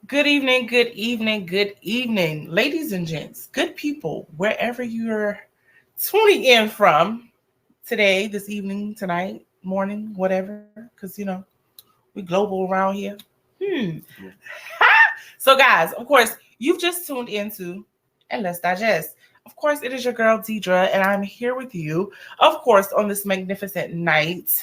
Good evening, good evening, good evening, ladies and gents, good people, wherever you're tuning in from today, this evening, tonight, morning, whatever, because we global around here. Hmm. So, guys, of course, you've just tuned into and Let's Digest. Of course, it is your girl Deidre, and I'm here with you, of course, on this magnificent night,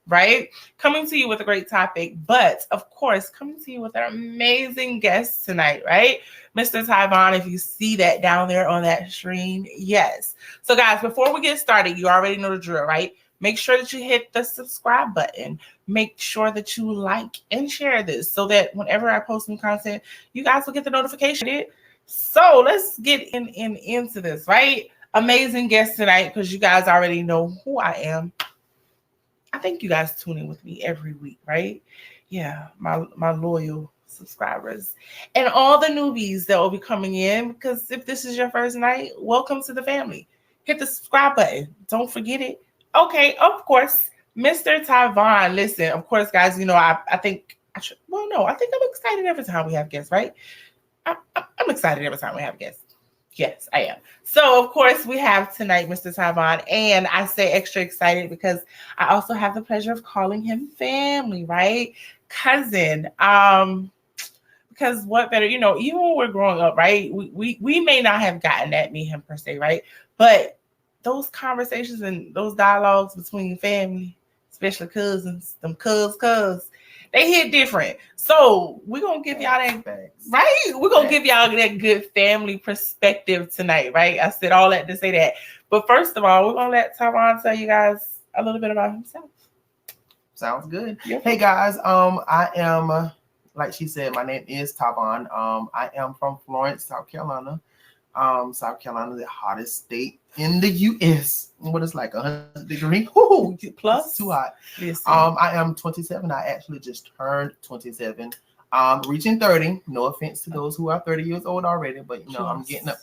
right? Coming to you with a great topic, but of course, coming to you with an amazing guest tonight, right? Mr. Tyvon, if you see that down there on that screen, yes. So, guys, before we get started, you already know the drill, right? Make sure that you hit the subscribe button. Make sure that you like and share this so that whenever I post new content, you guys will get the notification. So let's get into this, right? Amazing guest tonight because you guys already know who I am. I think you guys tune in with me every week, right? Yeah, my loyal subscribers and all the newbies that will be coming in. Because if this is your first night, welcome to the family. Hit the subscribe button. Don't forget it. Okay, of course, Mr. Tyvon. Listen, of course, guys. I think I should. Well, no, I think I'm excited every time we have guests, right? I'm excited every time we have guests. Yes, I am. So, of course, we have tonight Mr. Tyvon, and I say extra excited because I also have the pleasure of calling him family, right? Cousin. Because what better, even when we're growing up, right? We may not have gotten that me him per se, right? But those conversations and those dialogues between family, especially cousins, them cuz, they hit different. So we're gonna give y'all that right. We're gonna give y'all that good family perspective tonight, right? I said all that to say that. But first of all, we're gonna let Tyvon tell you guys a little bit about himself. Sounds good. Yep. Hey guys, I am like she said, my name is Tyvon. I am from Florence, South Carolina. South Carolina, the hottest state in the U.S. What is like 100 degrees? Plus, it's too hot. I am 27. I actually just turned 27. Reaching 30. No offense to those who are 30 years old already, but I'm getting up.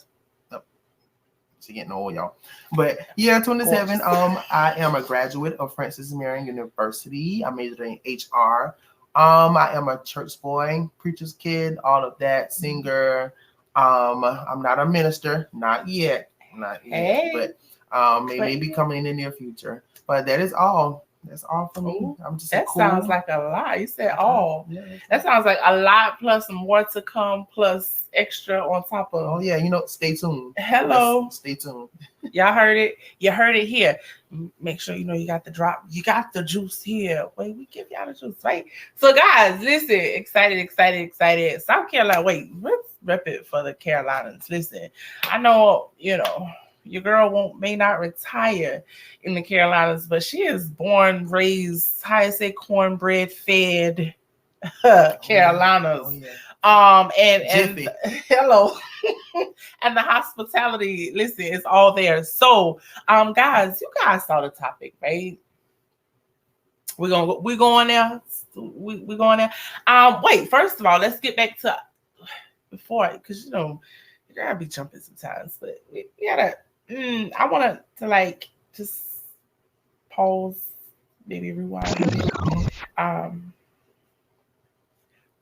She's getting old, y'all. But yeah, 27. I am a graduate of Francis Marion University. I majored in HR. I am a church boy, preacher's kid, all of that, singer. I'm not a minister, not yet, but maybe coming in the near future. But that is all. That's all for me. I'm just that sounds like a lot. You said all. Yeah, that sounds like a lot plus more to come plus extra on top of. Oh yeah, stay tuned. Hello. Stay tuned. Y'all heard it. You heard it here. Make sure you got the drop. You got the juice here. Wait, we give y'all the juice, right? So guys, listen. Excited. South Carolina. Wait, let's rep it for the Carolinas. Listen, I know your girl may not retire in the Carolinas, but she is born, raised, how I say, cornbread fed Carolinas. Oh, yeah. And hello. And the hospitality, listen, is all there. So, guys, you guys saw the topic, right? We're going there. We going there. Wait, first of all, let's get back to before, because you gotta be jumping sometimes, but we gotta. I want to just pause, maybe rewind.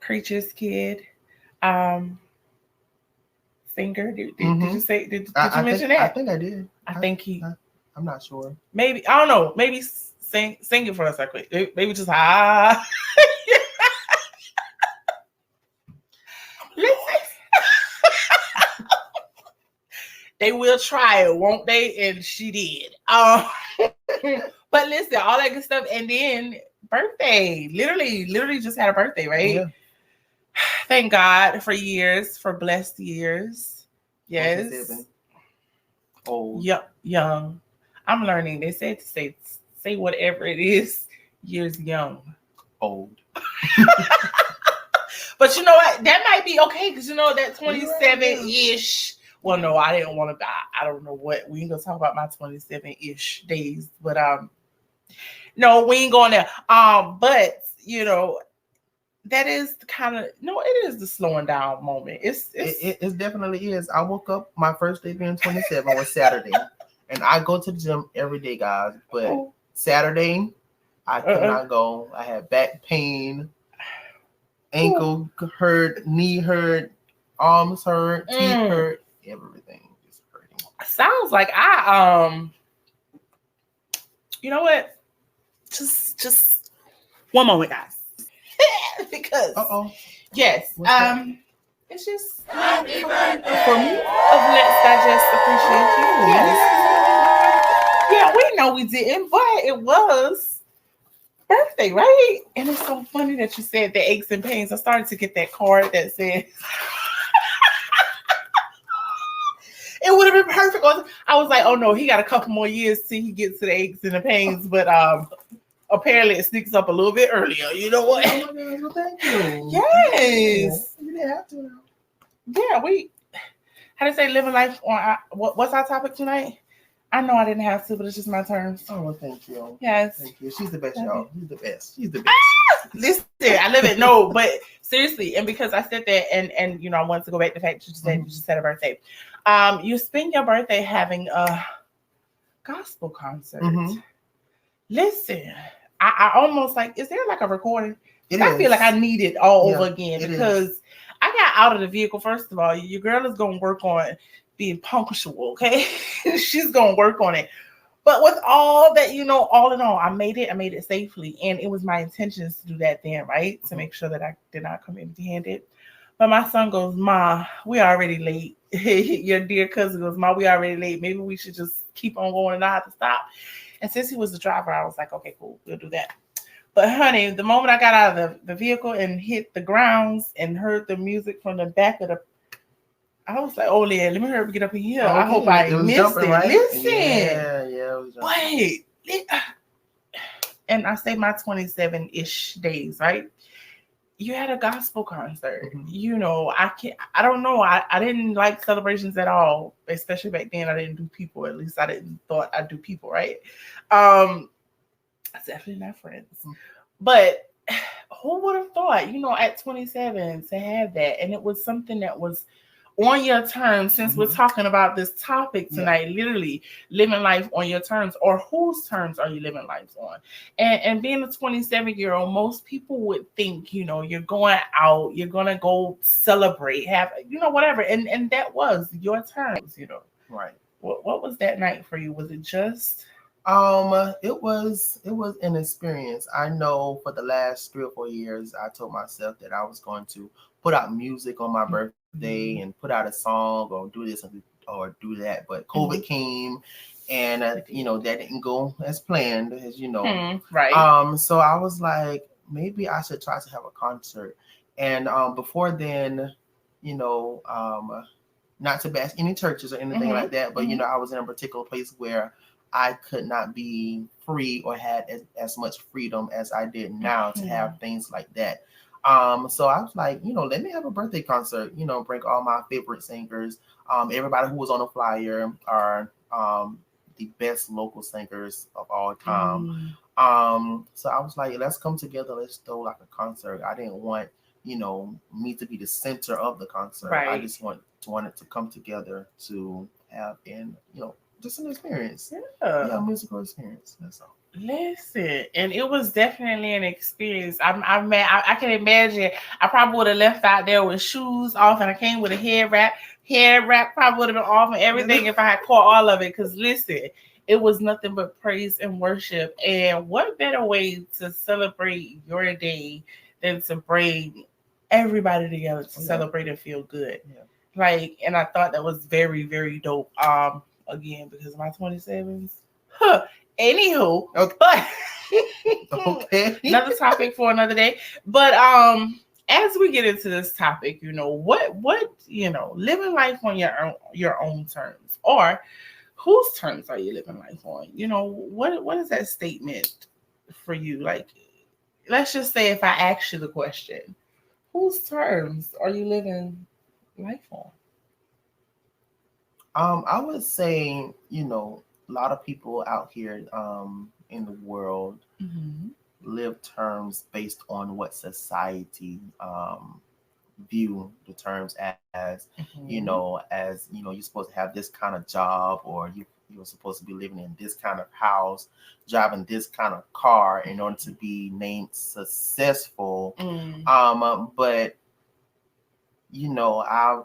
Preacher's kid, singer. Did you say? Did you mention that? I think I did. I think he. I'm not sure. Maybe I don't know. Maybe sing it for us, right quick. Maybe just Listen. They will try it, won't they? And she did. But listen, all that good stuff, and then birthday. Literally just had a birthday, right? Yeah. Thank God for years, for blessed years. Yes. 27. Old. Yep, young. I'm learning. They said to say whatever it is, years young. Old. But you know what? That might be okay because that 27-ish. Well, no, I didn't want to. I don't know what we ain't gonna talk about my 27-ish days, but no, we ain't going there. But that is the kind of it is the slowing down moment. It definitely is. I woke up, my first day being 27 was Saturday, and I go to the gym every day, guys. But Saturday, I could not go. I had back pain. ankle hurt, knee hurt, arms hurt, teeth hurt, everything is hurting. Sounds like you know what? Just one moment, guys. Because yes, it's just happy birthday for me of Let's Digest Appreciate You. Yes. Yeah, we know we didn't, but it was birthday, right? And it's so funny that you said the aches and pains. I started to get that card that says it would have been perfect. I was like, oh no, he got a couple more years till he gets to the aches and the pains, but apparently it sneaks up a little bit earlier. You know what? Oh my gosh, well, thank you. Yes. You didn't have to. Yeah, how to say living life on what's our topic tonight? I know I didn't have to, but it's just my terms. Oh, well, thank you. Yes. Thank you. She's the best, y'all. She's the best. She's the best. Listen, I live it. No, but seriously, and because I said that, and you know, I wanted to go back to the fact you said you just had a birthday. You spend your birthday having a gospel concert. Listen, I almost like, is there like a recording? I feel like I need it all over again because I got out of the vehicle. First of all, your girl is going to work on being punctual, okay? She's going to work on it. But with all that, you know, all in all, I made it safely. And it was my intentions to do that then, right? To make sure that I did not come empty-handed. But my son goes, Ma, we already late. Your dear cousin goes, Ma, we already late. Maybe we should just keep on going and not have to stop. And since he was the driver, I was like, okay, cool, we'll do that. But honey, the moment I got out of the vehicle and hit the grounds and heard the music from the back of I was like, oh yeah, let me hurry up and get up in here. Okay. I hope I missed jumping, it. Right? Listen. Yeah. It was wait. And I say my 27-ish days, right? You had a gospel concert. You know, I don't know. I didn't like celebrations at all, especially back then. I didn't do people. At least I didn't thought I'd do people, right? Definitely not friends. But who would have thought, you know, at 27 to have that? And it was something that was on your terms, since we're talking about this topic tonight, literally living life on your terms, or whose terms are you living life on? And being a 27-year-old, most people would think, you know, you're going out, you're going to go celebrate, have, you know, whatever. And that was your terms, you know. Right. What was that night for you? Was it just... It was an experience. I know for the last 3 or 4 years, I told myself that I was going to put out music on my birthday and put out a song or do this or do that. But COVID came, and you know, that didn't go as planned, as you know. Right. So I was like, maybe I should try to have a concert. And before then, you know, not to bash any churches or anything like that, but you know, I was in a particular place where I could not be free or had as much freedom as I did now to have things like that. So I was like, you know, let me have a birthday concert, you know, bring all my favorite singers. Everybody who was on the flyer are the best local singers of all time. So I was like, let's come together. Let's throw like a concert. I didn't want, you know, me to be the center of the concert. Right. I just wanted to come together to have, and, you know, just an experience. Yeah, musical experience. That's all. Listen, and it was definitely an experience. I can imagine. I probably would have left out there with shoes off, and I came with a head wrap. Head wrap probably would have been off and everything if I had caught all of it. Because listen, it was nothing but praise and worship. And what better way to celebrate your day than to bring everybody together to celebrate and feel good? Yeah. Like, and I thought that was very, very dope. Again, because of my 27s. Anywho, but another topic for another day. But as we get into this topic, you know, what you know, living life on your own terms, or whose terms are you living life on? You know, what is that statement for you? Like, let's just say if I ask you the question, whose terms are you living life on? I would say, you know, a lot of people out here in the world live terms based on what society view the terms as. You know, as, you know, you're supposed to have this kind of job, or you you're supposed to be living in this kind of house, driving this kind of car in order to be named successful. But I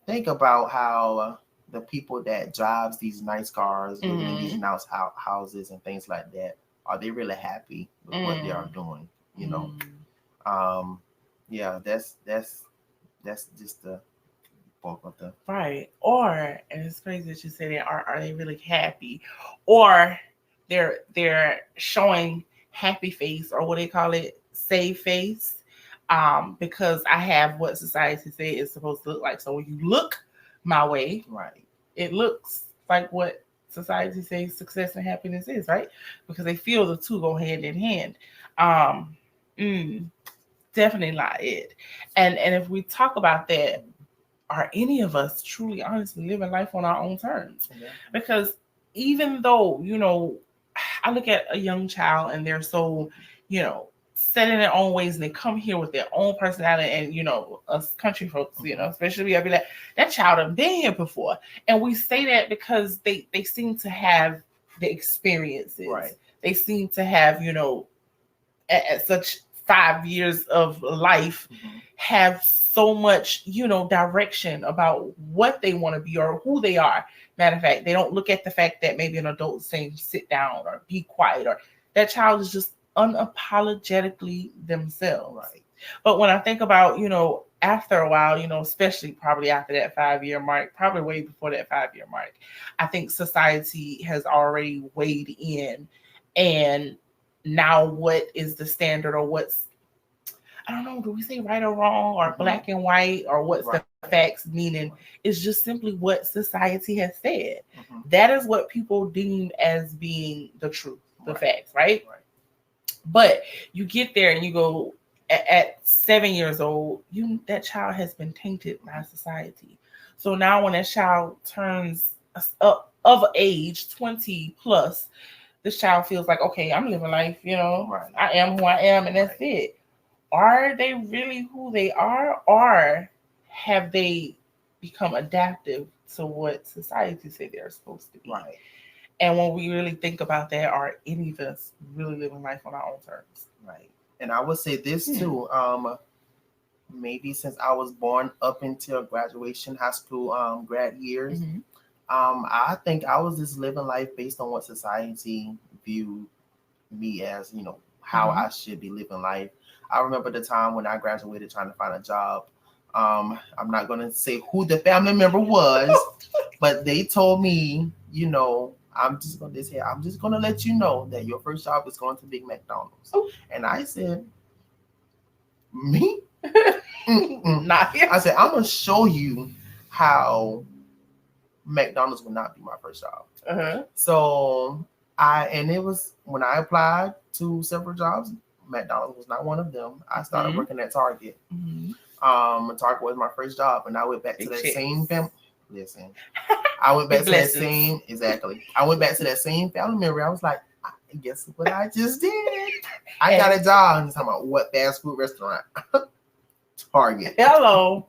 think about how the people that drives these nice cars, living in these nice houses and things like that, are they really happy with what they are doing? Yeah, that's just the bulk of the right. Or, and it's crazy that you say that. Are they really happy, or they're showing happy face, or what they call it, save face? Because I have what society say is supposed to look like. So when you look my way, right, it looks like what society says success and happiness is, right? Because they feel the two go hand in hand. Definitely not it. And if we talk about that, are any of us truly honestly living life on our own terms? Yeah. Because even though, I look at a young child and they're so, set in their own ways, and they come here with their own personality, and us country folks, especially I be like, that child have been here before. And we say that because they seem to have the experiences. Right. They seem to have, at such 5 years of life, have so much, direction about what they want to be or who they are. Matter of fact, they don't look at the fact that maybe an adult is saying sit down or be quiet, or that child is just unapologetically themselves. Right. But when I think about, after a while, especially probably after that 5-year mark, probably way before that 5-year mark, I think society has already weighed in. And now what is the standard, or what's, I don't know, do we say right or wrong, or black and white, or what's the facts, meaning it's just simply what society has said. That is what people deem as being the truth, the facts, right? But you get there and you go, at 7 years old, that child has been tainted by society. So now when that child turns up of age, 20 plus, this child feels like, okay, I'm living life, I am who I am, and that's it. Are they really who they are, or have they become adaptive to what society say they're supposed to be? Right. And when we really think about that, are any of us really living life on our own terms? Right. And I would say this too. Maybe since I was born up until graduation, high school, grad years, I think I was just living life based on what society viewed me as, how I should be living life. I remember the time when I graduated trying to find a job. I'm not going to say who the family member was, but they told me, I'm just going to let you know that your first job is going to be McDonald's. And I said, me? Not here. I said, I'm going to show you how McDonald's would not be my first job. So it was when I applied to several jobs, McDonald's was not one of them. I started working at Target. Target was my first job, and I went back to that same family. Listen, I went back to that same, exactly. I went back to that same family member. I was like, guess what I just did? I got a job. I'm talking about what fast food restaurant? Target. Hello.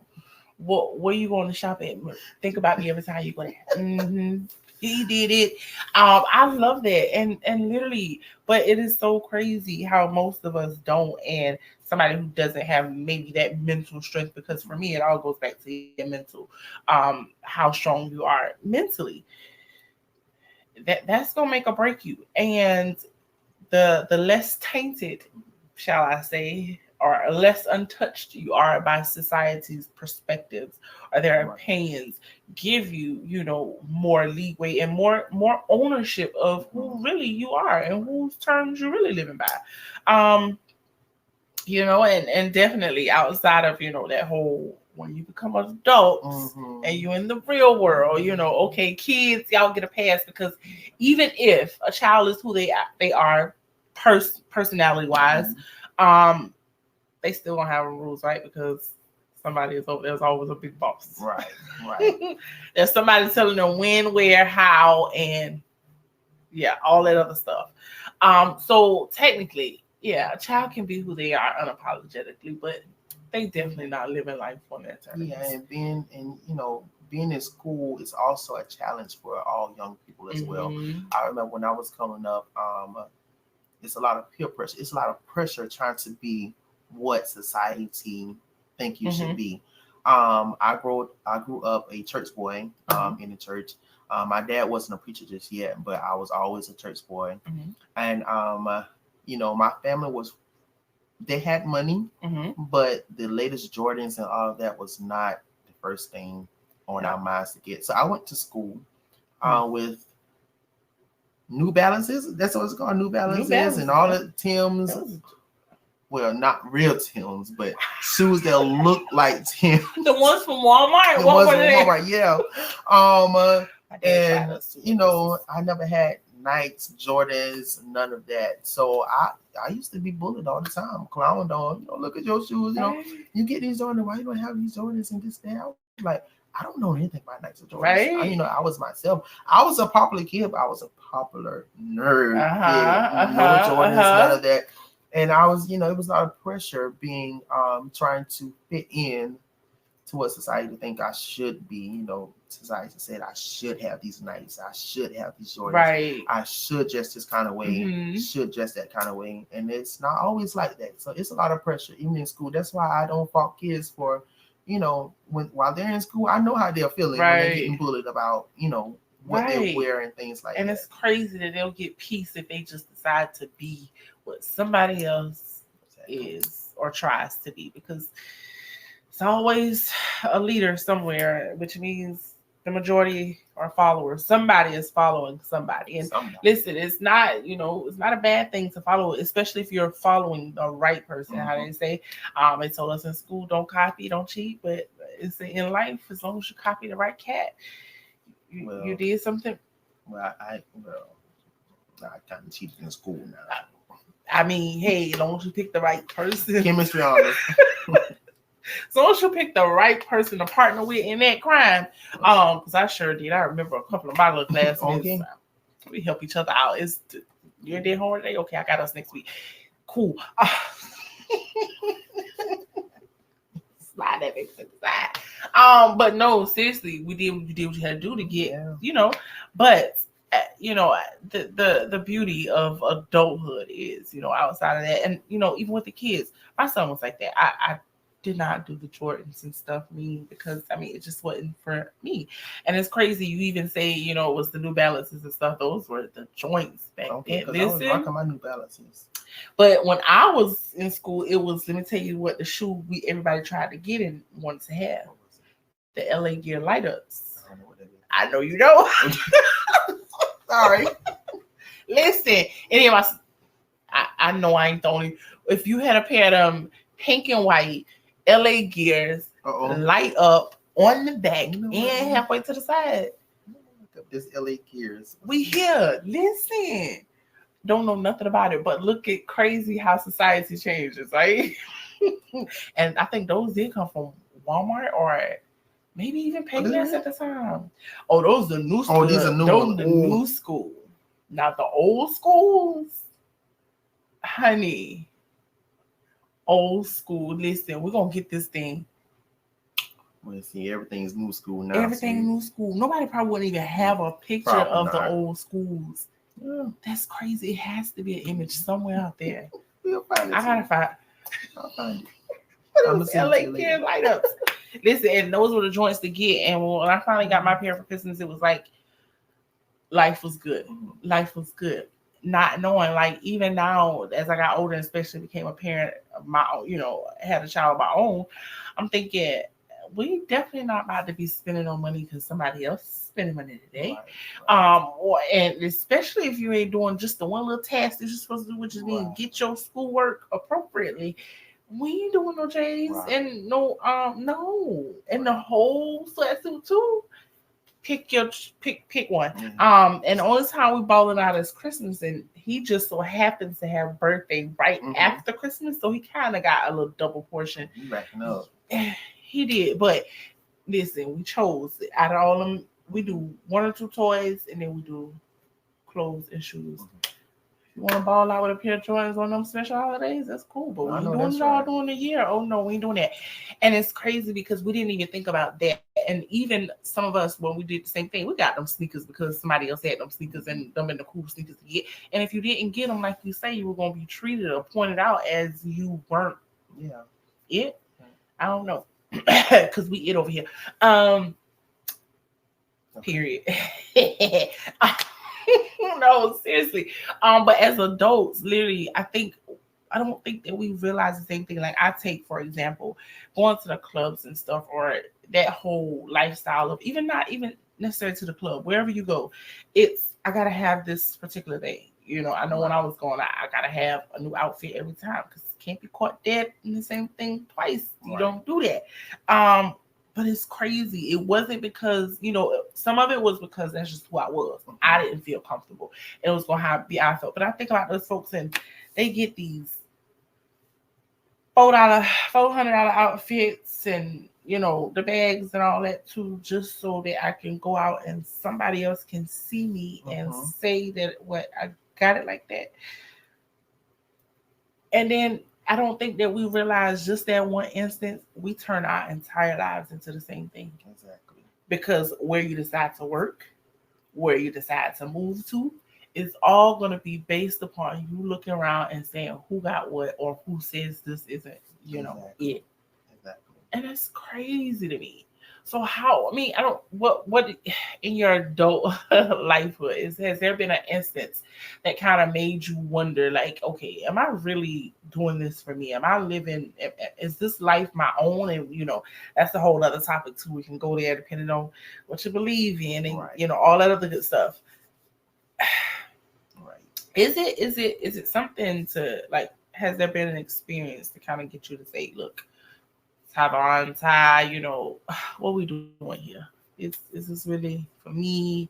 Where you going to shop at? Think about me every time you go there. He did it. I love that. And literally, but it is so crazy how most of us don't, and somebody who doesn't have maybe that mental strength, because for me, it all goes back to your mental, how strong you are mentally. That's going to make or break you. And the less tainted, shall I say, or less untouched you are by society's perspectives or their opinions, give you, more leeway and more ownership of who really you are and whose terms you're really living by. And definitely outside of, that whole, when you become adults and you're in the real world, okay, kids, y'all get a pass, because even if a child is who they are personality wise, they still don't have rules, right? Because somebody is over there's always a big boss. Right. There's somebody telling them when, where, how, and all that other stuff. So technically, a child can be who they are unapologetically, but they definitely not living life on their terms. Yeah, and being in school is also a challenge for all young people as well. I remember when I was coming up, it's a lot of peer pressure. It's a lot of pressure trying to be what society think you should be. I grew up a church boy in the church. My dad wasn't a preacher just yet, but I was always a church boy. And you know, my family they had money, but the latest Jordans and all of that was not the first thing on our minds to get. So I went to school with New Balances. That's what it's called, New Balances, and all the Timbs. Well, not real Timbs, but shoes that look like Timbs. The ones from Walmart. The ones from Walmart, yeah. And you know, I never had Nikes, Jordans, none of that. So I used to be bullied all the time, clowned on. You know, look at your shoes. You know, you get these Jordans. Why you don't have these Jordans and this and that? I was like, I don't know anything about Nikes or Jordans. You know, I was myself. I was a popular kid, but I was a popular nerd. No Jordans, none of that. And I was, you know, it was a lot of pressure being trying to fit in to what society think I should be. You know, society said I should have these Nikes, I should have these Jordans, I should dress this kind of way, should dress that kind of way, and it's not always like that. So it's a lot of pressure, even in school. That's why I don't fault kids for, you know, while they're in school, I know how they're feeling when they're getting bullied about, you know, what they wear and things like that. And it's crazy that they'll get peace if they just decide to be what somebody else is or tries to be, because it's always a leader somewhere, which means the majority are followers. Somebody is following somebody. And listen, it's not, you know, it's not a bad thing to follow, especially if you're following the right person. How they say, they told us in school, don't copy, don't cheat, but it's in life, as long as you copy the right cat, you did something. Well, I kind of cheated in school now. I mean, hey, as long as you pick the right person. Chemistry honors. As long as you pick the right person to partner with in that crime. Because I sure did. I remember a couple of my little classmates. We help each other out. You did homework today? Okay, I got us next week. Cool. Slide that big to the side. But no, seriously, you did what you had to do to get, you know, but you know, the beauty of adulthood is, you know, outside of that, and you know, even with the kids, my son was like that. I did not do the Jordans and stuff because I mean it just wasn't for me. And it's crazy you even say, you know, it was the New Balances and stuff. Those were the joints back then. Listen, I was rocking my New Balances. But when I was in school, it was, let me tell you what the shoe everybody tried to get and wanted to have. The LA Gear light ups. I don't know what that is. I know you know. Sorry. Listen, anyway, I know I ain't the only. If you had a pair of them pink and white LA Gears, light up on the back and halfway to the side. Look up this LA Gears. We here. Listen. Don't know nothing about it, but look at crazy how society changes, right? And I think those did come from Walmart or maybe even Payless at the time. Oh, those are the new school. Oh, these are new. Those are the new school. Not the old schools. Honey. Old school. Listen, we're going to get this thing. Let's see, everything's new school now. Everything new school. Nobody probably wouldn't even have a picture of the old schools. Yeah. That's crazy. It has to be an image somewhere out there. We'll find it. I'll find it. Those LA Gear light ups. Listen, and those were the joints to get. And when I finally got my pair for Christmas, it was like life was good. Life was good. Not knowing, like, even now, as I got older, and especially became a parent of my own, you know, had a child of my own, I'm thinking, we definitely not about to be spending no money because somebody else is spending money today. And especially if you ain't doing just the one little task that you're supposed to do, which is being get your schoolwork appropriately. We ain't doing no J's and no. And the whole sweatsuit too. Pick one. And the only time we balling out is Christmas, and he just so happens to have birthday right after Christmas, so he kind of got a little double portion. You racking up. He did, but listen, we chose out of all of them. We do 1 or 2 toys, and then we do clothes and shoes. If you want to ball out with a pair of Jordans on them special holidays, that's cool. But we doing it all during the year. Oh no, we ain't doing that. And it's crazy because we didn't even think about that And even some of us, when we did the same thing, we got them sneakers because somebody else had them sneakers and them in the cool sneakers to get. And if you didn't get them, like you say, you were going to be treated or pointed out as you weren't it. I don't know, because we it over here. Period. No, seriously. But as adults, literally, I don't think that we realize the same thing. Like I take, for example, going to the clubs and stuff, or that whole lifestyle of not even necessarily to the club, wherever you go, I gotta have this particular thing. I know when I was going, I gotta have a new outfit every time because can't be caught dead in the same thing twice. You don't do that. But it's crazy. It wasn't because, some of it was because that's just who I was. I didn't feel comfortable. And it was going to be how I felt. But I think about those folks and they get these $400 outfits and, the bags and all that too, just so that I can go out and somebody else can see me and say that I got it like that. And then I don't think that we realize just that one instance, we turn our entire lives into the same thing. Exactly. Because where you decide to work, where you decide to move to, it's all going to be based upon you looking around and saying who got what or who says this isn't, it. Exactly. And that's crazy to me. So what in your adult lifehood has there been an instance that kind of made you wonder, like, okay, am I really doing this for me? Am I living, is this life my own? And, that's a whole other topic too. We can go there depending on what you believe in and, all that other good stuff. Right. Is it something to like, has there been an experience to kind of get you to say, look, Ty, what we doing here? Is this really for me?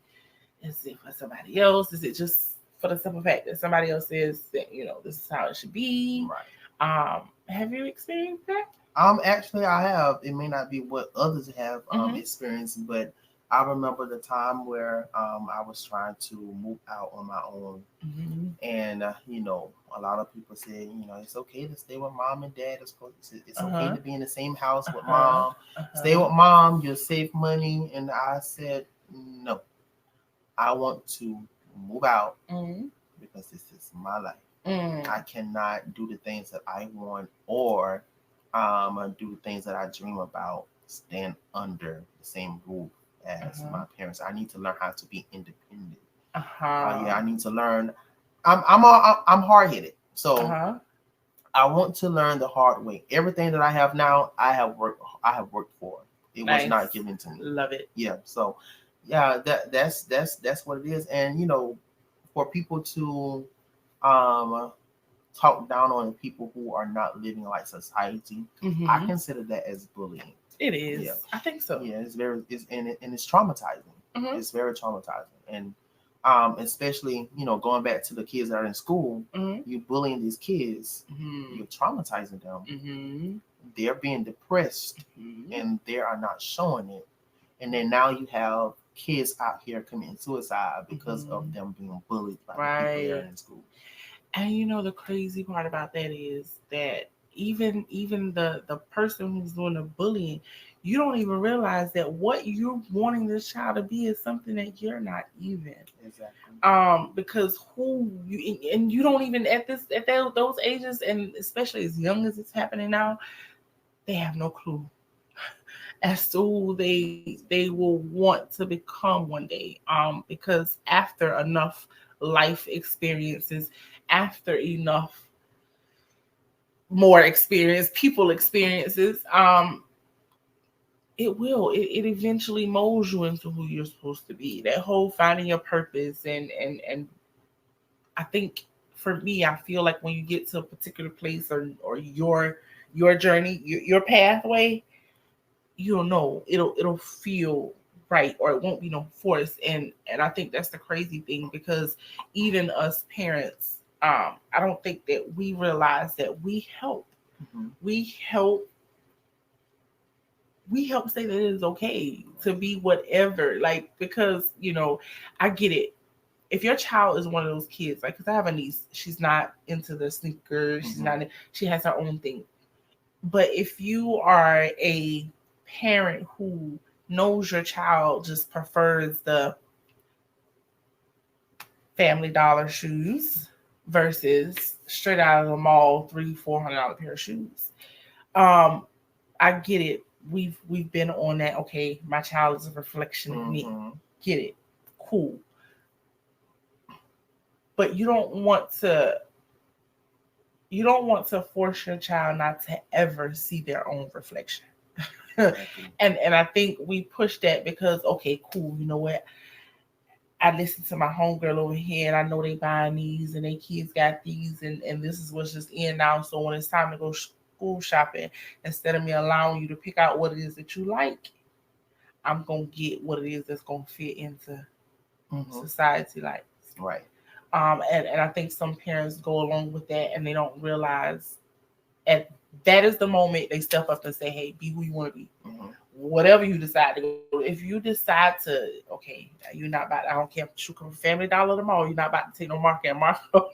Is it for somebody else? Is it just for the simple fact that somebody else says that, this is how it should be? Right. Have you experienced that? Actually, I have. It may not be what others have experienced, but I remember the time where I was trying to move out on my own. And, a lot of people said, it's okay to stay with mom and dad. It's okay to be in the same house with mom. Stay with mom, you'll save money. And I said, no, I want to move out because this is my life. I cannot do the things that I want or do the things that I dream about, stand under the same roof as my parents. I need to learn how to be independent. I need to learn. I'm hard-headed, so I want to learn the hard way. Everything that I have now, I have worked for. It was not given to me. Love it. Yeah. So, yeah, that's what it is. And for people to talk down on people who are not living like society, I consider that as bullying. It is. Yeah. I think so. Yeah, it's traumatizing. It's very traumatizing. And especially, going back to the kids that are in school, you bullying these kids, you're traumatizing them. They're being depressed and they are not showing it. And then now you have kids out here committing suicide because of them being bullied by the people that are in school. And the crazy part about that is that even the person who's doing the bullying, you don't even realize that what you're wanting this child to be is something that you're not even. Exactly. Because you don't even at those ages, and especially as young as it's happening now, they have no clue as to who they will want to become one day. Because after enough life experiences, after enough more experience, people experiences, it eventually molds you into who you're supposed to be. That whole finding your purpose and I think for me, I feel like when you get to a particular place or your journey, your pathway, you'll know it'll feel right, or it won't be no force. And I think that's the crazy thing, because even us parents, I don't think that we realize that we help. We help say that it is okay to be whatever, like, because I get it. If your child is one of those kids, like, because I have a niece, she's not into the sneakers, she has her own thing. But if you are a parent who knows your child just prefers the Family Dollar shoes versus straight out of the mall $300-400 pair of shoes. I get it. We've been on that. Okay, my child is a reflection of me. Get it? Cool. But you don't want to force your child not to ever see their own reflection. and I think we push that because, okay, cool, you know what? I listen to my homegirl over here and I know they buying these and they kids got these and this is what's just in now. So when it's time to go school shopping, instead of me allowing you to pick out what it is that you like, I'm going to get what it is that's going to fit into society likes. Right. And I think some parents go along with that and they don't realize that is the moment they step up and say, hey, be who you want to be. Whatever you decide to go. If you decide to, okay, you're not about, I don't care if you come from Family Dollar tomorrow, you're not about to take no market and Marco.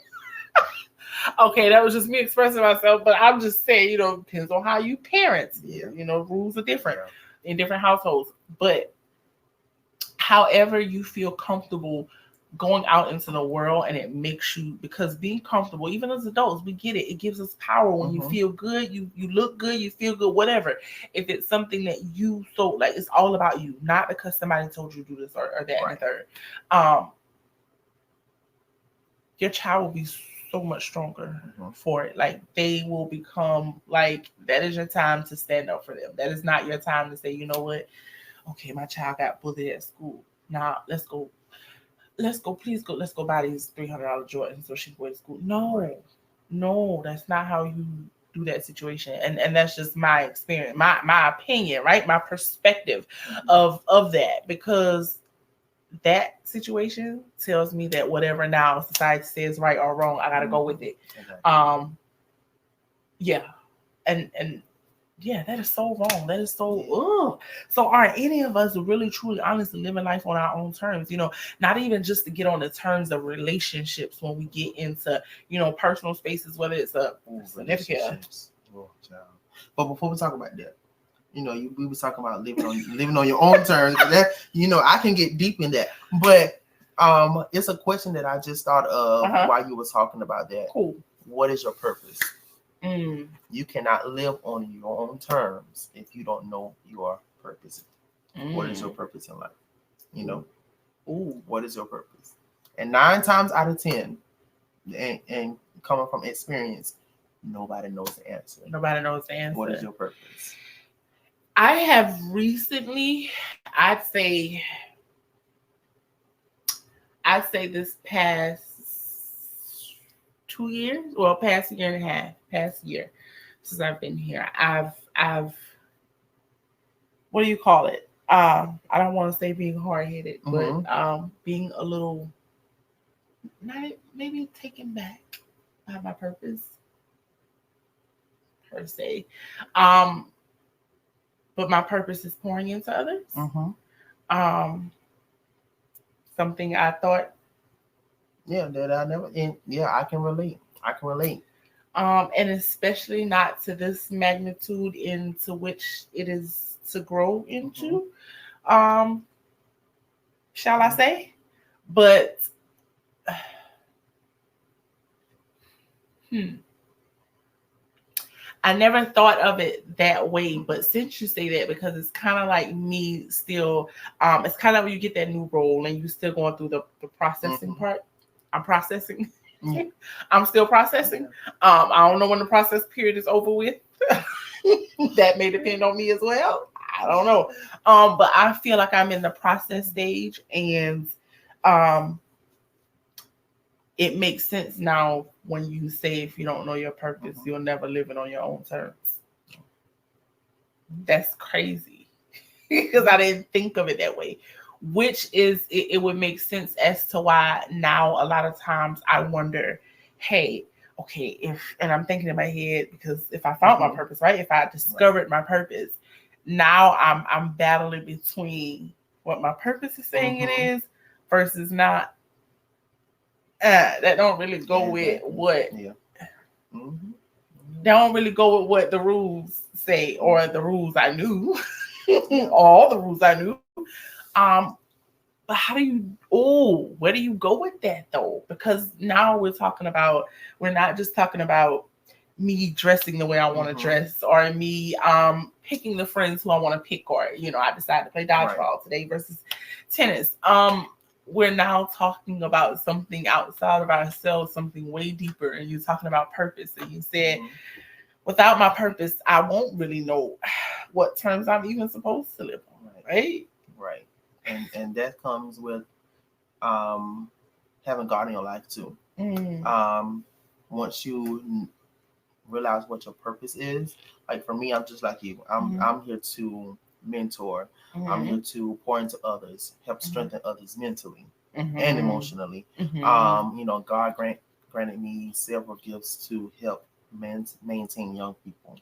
Okay, that was just me expressing myself, but I'm just saying, depends on how you parent. Yeah. Rules are different in different households. But however you feel comfortable going out into the world, and it makes you, because being comfortable, even as adults, we get it. It gives us power when you feel good, you look good, you feel good, whatever. If it's something that you it's all about you, not because somebody told you to do this or that and the third. Your child will be so much stronger for it. Like, they will become like, that is your time to stand up for them. That is not your time to say, you know what? Okay, my child got bullied at school. Now let's go, please go. Let's go buy these $300 Jordans so she can go to school. No, that's not how you do that situation. And that's just my experience, my opinion, right? My perspective of that, because that situation tells me that whatever now society says right or wrong, I gotta go with it. Yeah. And yeah, that is so wrong. That is so So are any of us really truly honestly living life on our own terms? Not even just to get on the terms of relationships when we get into, personal spaces, whether it's a significant. But before we talk about that, we were talking about living on your own terms. That, I can get deep in that. But it's a question that I just thought of while you were talking about that. Cool. What is your purpose? You cannot live on your own terms if you don't know your purpose. What is your purpose in life? What is your purpose? And 9 times out of 10, and coming from experience, nobody knows the answer. What is your purpose? I have recently, I'd say this past 2 years, well, past year and a half, since I've been here, I've what do you call it? I don't want to say being hard-headed, but being a little, not maybe taken back by my purpose per se. But my purpose is pouring into others. Something I thought. That I never. I can relate. And especially not to this magnitude into which it is to grow into. Shall I say? But I never thought of it that way, but since you say that, because it's kind of like me still, it's kind of when you get that new role and you're still going through the processing part. I'm processing. I'm still processing. I don't know when the process period is over with. That may depend on me as well. I don't know. But I feel like I'm in the process stage, and it makes sense now when you say if you don't know your purpose, you'll never live it on your own terms. That's crazy because I didn't think of it that way, which is, it would make sense as to why now a lot of times I wonder, hey, okay, and I'm thinking in my head, because if I found my purpose, right? If I discovered my purpose, now I'm battling between what my purpose is saying it is versus not. That don't really go with what. They don't really go with what the rules say or the rules I knew. all the rules I knew. But where do you go with that though? Because now we're not just talking about me dressing the way I want to dress, or me picking the friends who I want to pick, or I decided to play dodgeball today versus tennis. We're now talking about something outside of ourselves, something way deeper, and you're talking about purpose. And you said, without my purpose, I won't really know what terms I'm even supposed to live on, right? Right. And that comes with having God in your life too. Once you realize what your purpose is, like for me, I'm just like you. I'm here to mentor. I'm here to pour into others, help strengthen others mentally and emotionally. God granted me several gifts to help maintain young people,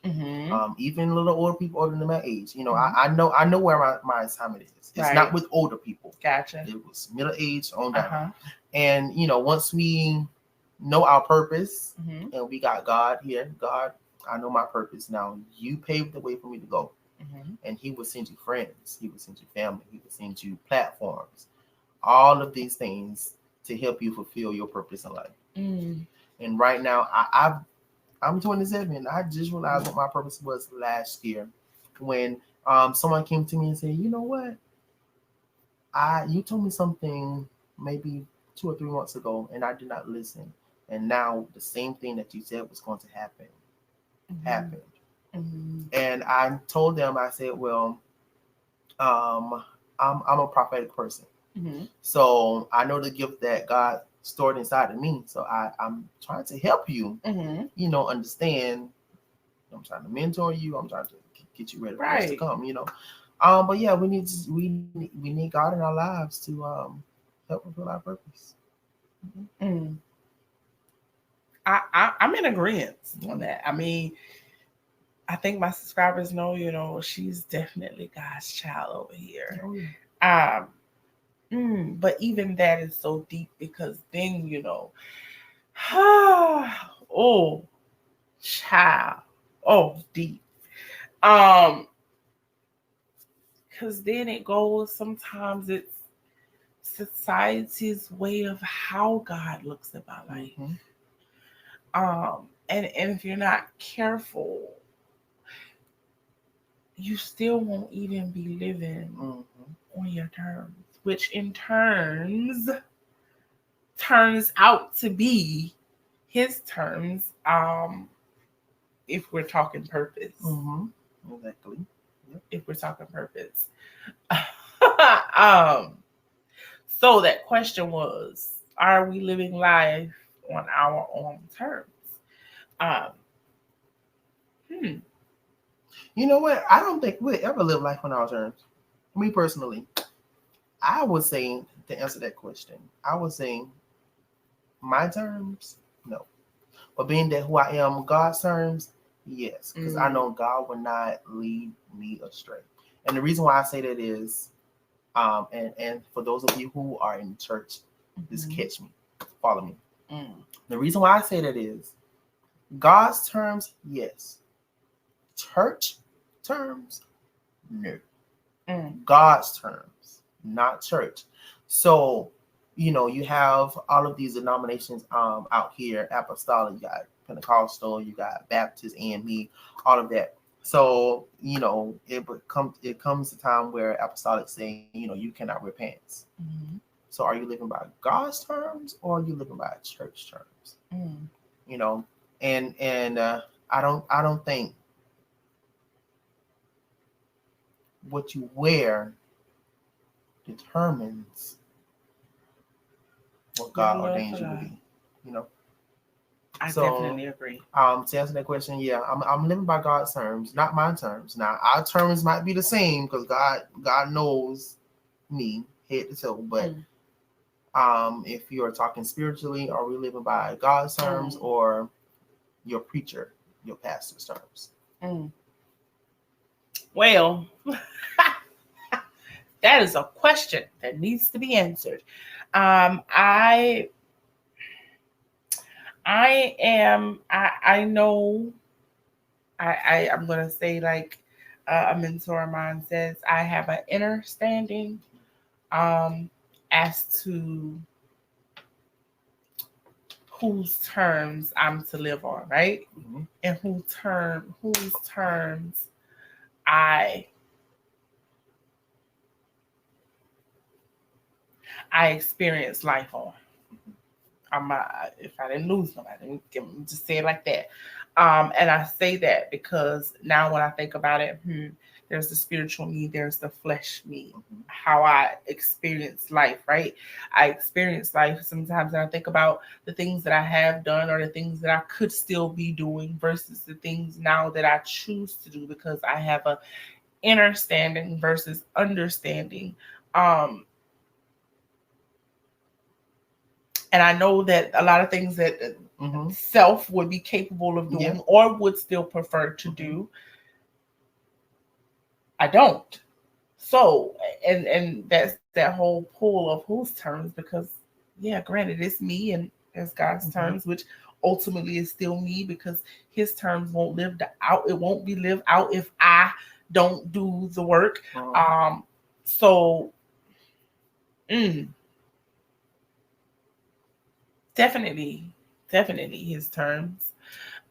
even little older people older than my age. I know where my assignment is. It's not with older people. Gotcha. It was middle age on down. And once we know our purpose and we got God here, God, I know my purpose now. You paved the way for me to go. And He will send you friends. He will send you family. He will send you platforms. All of these things to help you fulfill your purpose in life. And right now, I'm 27. I just realized what my purpose was last year when someone came to me and said, you know what? You told me something maybe 2 or 3 months ago, and I did not listen. And now the same thing that you said was going to happen happened. And I told them, I said, well, I'm a prophetic person. So I know the gift that God stored inside of me. So I'm trying to help you, understand. I'm trying to mentor you. I'm trying to get you ready for what's to come, But yeah, we need God in our lives to help fulfill our purpose. I'm in agreement on that. I mean, I think my subscribers know, she's definitely God's child over here. But even that is so deep, because then, child, deep. Because then it goes, sometimes it's society's way of how God looks at my life. And if you're not careful, you still won't even be living on your terms, which in turns out to be His terms, if we're talking purpose. Exactly. Yep. If we're talking purpose. So that question was, are we living life on our own terms? You know what? I don't think we'll ever live life on our terms. Me personally, I would say, to answer that question, I would say my terms, no. But being that who I am, God's terms, yes. Because I know God will not lead me astray. And the reason why I say that is, and for those of you who are in church, just catch me, follow me. The reason why I say that is, God's terms, yes. Church terms, no. God's terms, not church. So, you have all of these denominations out here, apostolic, you got Pentecostal, you got Baptist, AME, all of that. So, it comes a time where apostolic say, you cannot wear pants. So are you living by God's terms, or are you living by church terms? And I don't think what you wear determines what God ordains you to be. I definitely agree. To answer that question, yeah, I'm living by God's terms, not my terms. Now, our terms might be the same because God knows me head to toe. But if you are talking spiritually, are we living by God's terms or your preacher, your pastor's terms? Well, that is a question that needs to be answered. I know I'm going to say, like, a mentor of mine says, I have an inner standing as to whose terms I'm to live on, right? Mm-hmm. And whose terms I experience life on. If I didn't lose nobody, just say it like that. And I say that because now when I think about it, there's the spiritual me, there's the flesh me, how I experience life, right? I experience life sometimes and I think about the things that I have done or the things that I could still be doing versus the things now that I choose to do because I have a understanding versus understanding. And I know that a lot of things that self would be capable of doing or would still prefer to do, I don't. So, and that's that whole pool of whose terms, because granted, it's me and there's God's terms, which ultimately is still me because his terms won't live out. It won't be lived out if I don't do the work. So, definitely his terms.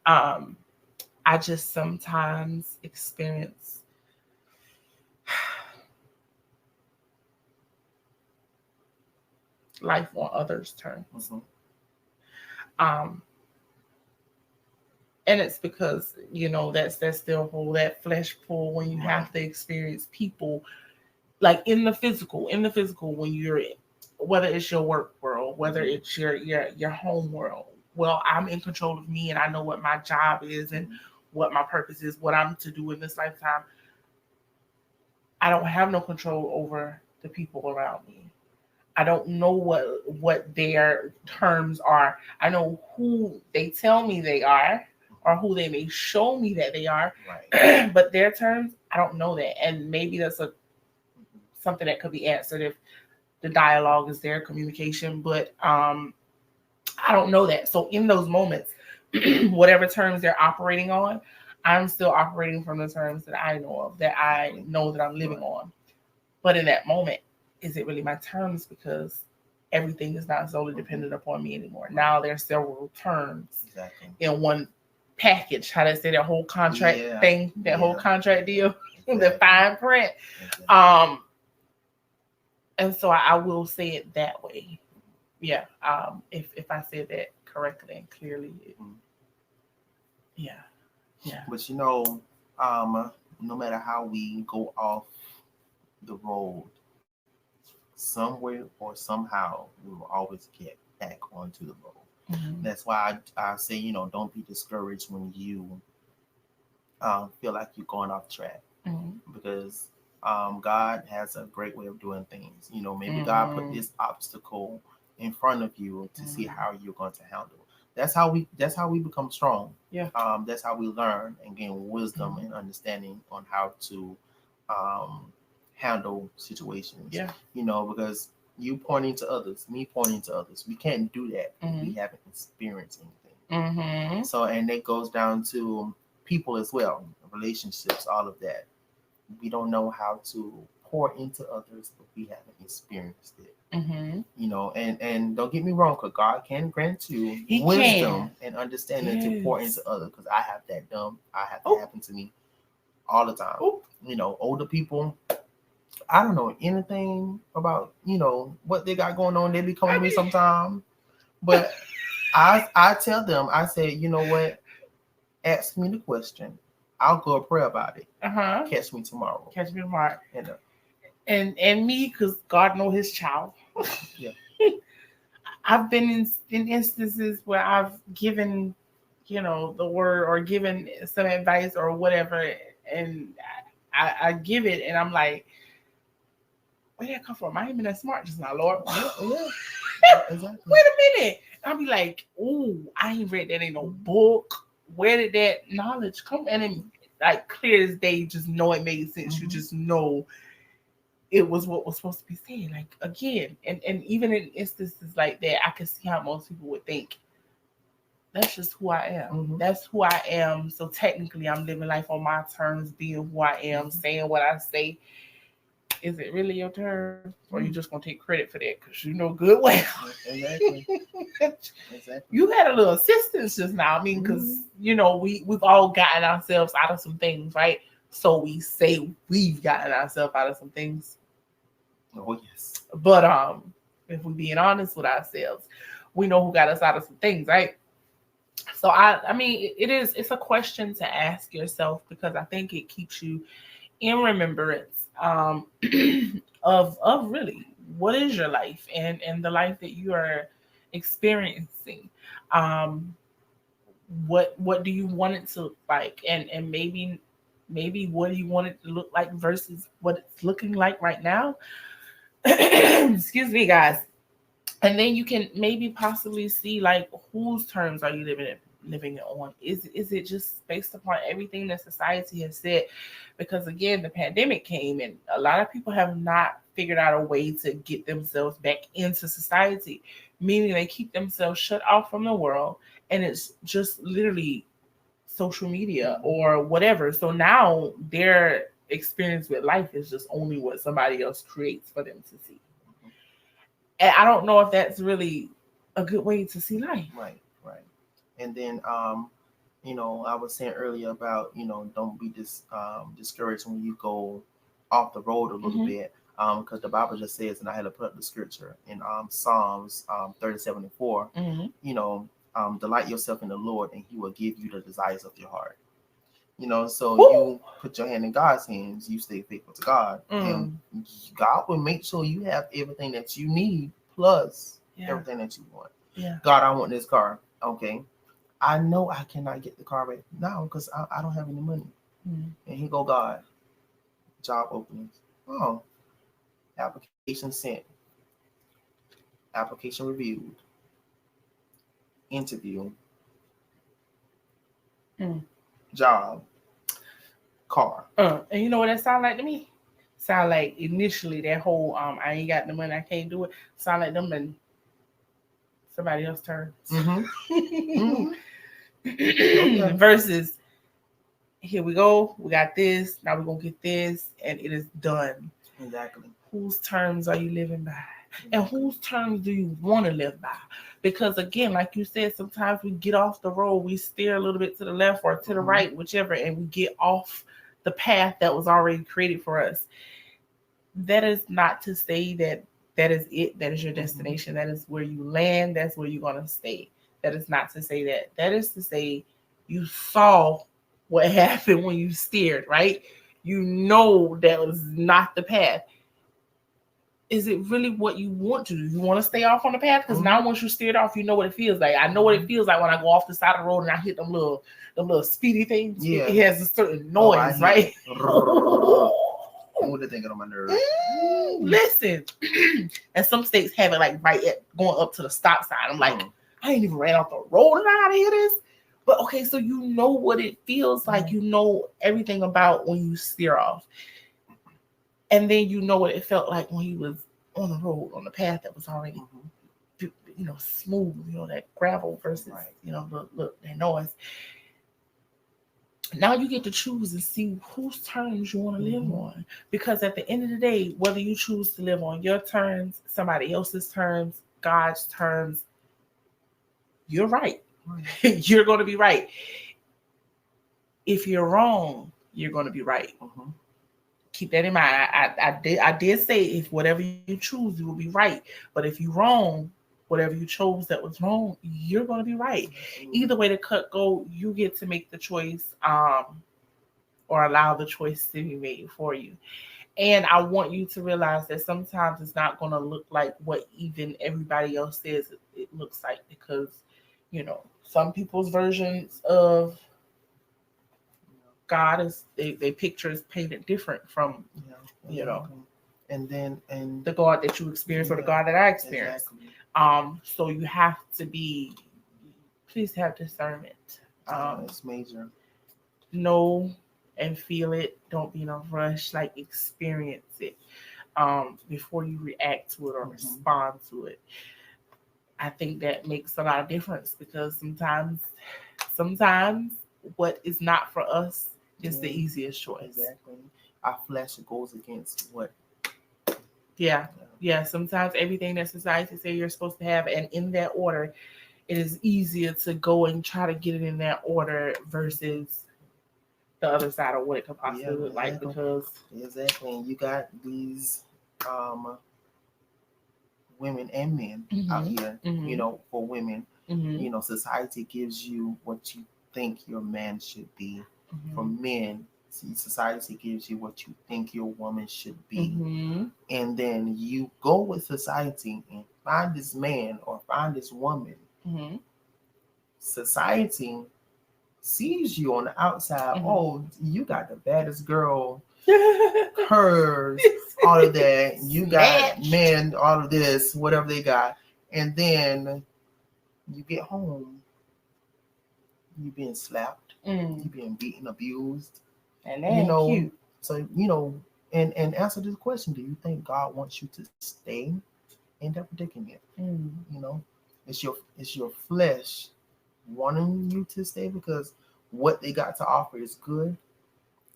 I just sometimes experience life on others' terms. And it's because, that's still whole that flesh pull when you have to experience people like in the physical when you're whether it's your work world, whether it's your home world. Well, I'm in control of me and I know what my job is and what my purpose is, what I'm to do in this lifetime. I don't have no control over the people around me. I don't know what their terms are. I know who they tell me they are or who they may show me that they are. Right. But their terms, I don't know that. And maybe that's something that could be answered if the dialogue is there, communication. But I don't know that. So in those moments, whatever terms they're operating on, I'm still operating from the terms that I know of, that I know that I'm living on. But in that moment, is it really my terms? Because everything is not solely dependent upon me anymore. Now there's several terms in one package. How they say that whole contract thing, that whole contract deal, the fine print. And so I will say it that way. Yeah. If I said that correctly and clearly. Yeah. But no matter how we go off the road, somewhere or somehow we will always get back onto the road. That's why I say, don't be discouraged when you feel like you're going off track, because God has a great way of doing things. Maybe God put this obstacle in front of you to see how you're going to handle. That's how we become strong. Yeah. That's how we learn and gain wisdom and understanding on how to handle situations. Yeah. Because you pointing to others, me pointing to others, we can't do that if we haven't experienced anything. So, and it goes down to people as well, relationships, all of that. We don't know how to pour into others if we haven't experienced it. And don't get me wrong, because God can grant you wisdom and understanding to pour into others. Because I have that happen to me all the time. Older people, I don't know anything about what they got going on. They be coming to me sometime, but I tell them, I say, you know what? Ask me the question. I'll go pray about it. Catch me tomorrow. And me, because God know his child. Yeah. I've been in instances where I've given, the word or given some advice or whatever, and I give it, and I'm like, where did that come from? I ain't been that smart just now, Lord. Yeah. Exactly. Wait a minute. I'll be like, ooh, I ain't read that in no book. Where did that knowledge come? And then, like, clear as day, just know it made sense. You just know it was what was supposed to be said. Like, again, and even in instances like that, I can see how most people would think, that's just who I am. Mhm. That's who I am. So technically, I'm living life on my terms, being who I am, saying what I say. Is it really your turn, or you just gonna take credit for that? Because you know good well. Exactly. Exactly. You had a little assistance just now. I mean, because you know we've all gotten ourselves out of some things, right? So we say we've gotten ourselves out of some things. Oh yes. But if we're being honest with ourselves, we know who got us out of some things, right? So I mean, it's a question to ask yourself because I think it keeps you in remembrance of really what is your life and the life that you are experiencing. Um, what do you want it to look like, and maybe what do you want it to look like versus what it's looking like right now. Excuse me, guys. And then you can maybe possibly see like whose terms are you living it on. Is it just based upon everything that society has said? Because again, the pandemic came and a lot of people have not figured out a way to get themselves back into society, meaning they keep themselves shut off from the world, and it's just literally social media or whatever. So now their experience with life is just only what somebody else creates for them to see. And I don't know if that's really a good way to see life. Right. And then I was saying earlier about, don't be discouraged when you go off the road a little bit. Because the Bible just says, and I had to put up the scripture in Psalms 37:4, delight yourself in the Lord and he will give you the desires of your heart. So you put your hand in God's hands, you stay faithful to God, and God will make sure you have everything that you need plus everything that you want. Yeah. God, I want this car. Okay. I know I cannot get the car right now because I don't have any money. And here go God. Job openings. Oh, application sent. Application reviewed. Interview. Job. Car. And you know what that sound like to me? Sound like initially that whole I ain't got the money, I can't do it. Sound like them and somebody else's turn. Versus here we go, we got this, now we're gonna get this, and it is done. Exactly. Whose terms are you living by? And whose terms do you want to live by? Because again, like you said, sometimes we get off the road, we steer a little bit to the left or to the right, whichever, and we get off the path that was already created for us. That is not to say that is it, that is your destination, that is where you land, that's where you're going to stay. That is not to say that. That is to say you saw what happened when you steered, right? You know that was not the path. Is it really what you want to do? You want to stay off on the path? Because now once you steered off, you know what it feels like. I know what it feels like when I go off the side of the road and I hit them little speedy things. Yeah. It has a certain noise, right? What they thinking on my nerves? Listen. And some states have it like right at going up to the stop sign. I'm like, I ain't even ran off the road and I gotta hear this. But okay, so you know what it feels like. You know everything about when you steer off. And then you know what it felt like when he was on the road, on the path that was already, smooth, that gravel versus, that noise. Now you get to choose and see whose terms you want to live on. Because at the end of the day, whether you choose to live on your terms, somebody else's terms, God's terms, you're right. You're going to be right. If you're wrong, you're going to be right. Keep that in mind. I did say if whatever you choose, you will be right. But if you're wrong, whatever you chose that was wrong, you're going to be right. Either way the cut go, you get to make the choice or allow the choice to be made for you. And I want you to realize that sometimes it's not going to look like what even everybody else says it looks like, because, some people's versions of God is they picture is painted different from and the God that you experience or the God that I experience. Exactly. So you have to please have discernment. It's major. Know and feel it. Don't be in a rush. Like experience it before you react to it or respond to it. I think that makes a lot of difference because sometimes what is not for us is the easiest choice. Exactly. Our flesh goes against what. Yeah. Sometimes everything that society say you're supposed to have, and in that order, it is easier to go and try to get it in that order versus the other side of what it could possibly look like. Because exactly, and you got these women and men out here. You know, for women, you know, society gives you what you think your man should be. For men, society gives you what you think your woman should be. And then you go with society and find this man or find this woman. Society sees you on the outside. Oh, you got the baddest girl, curves, all of that. You got men, all of this, whatever they got. And then you get home, you being slapped, you being beaten, abused. And that ain't cute. So, you know, and answer this question, do you think God wants you to stay in that predicament? You know, it's your flesh wanting you to stay because what they got to offer is good.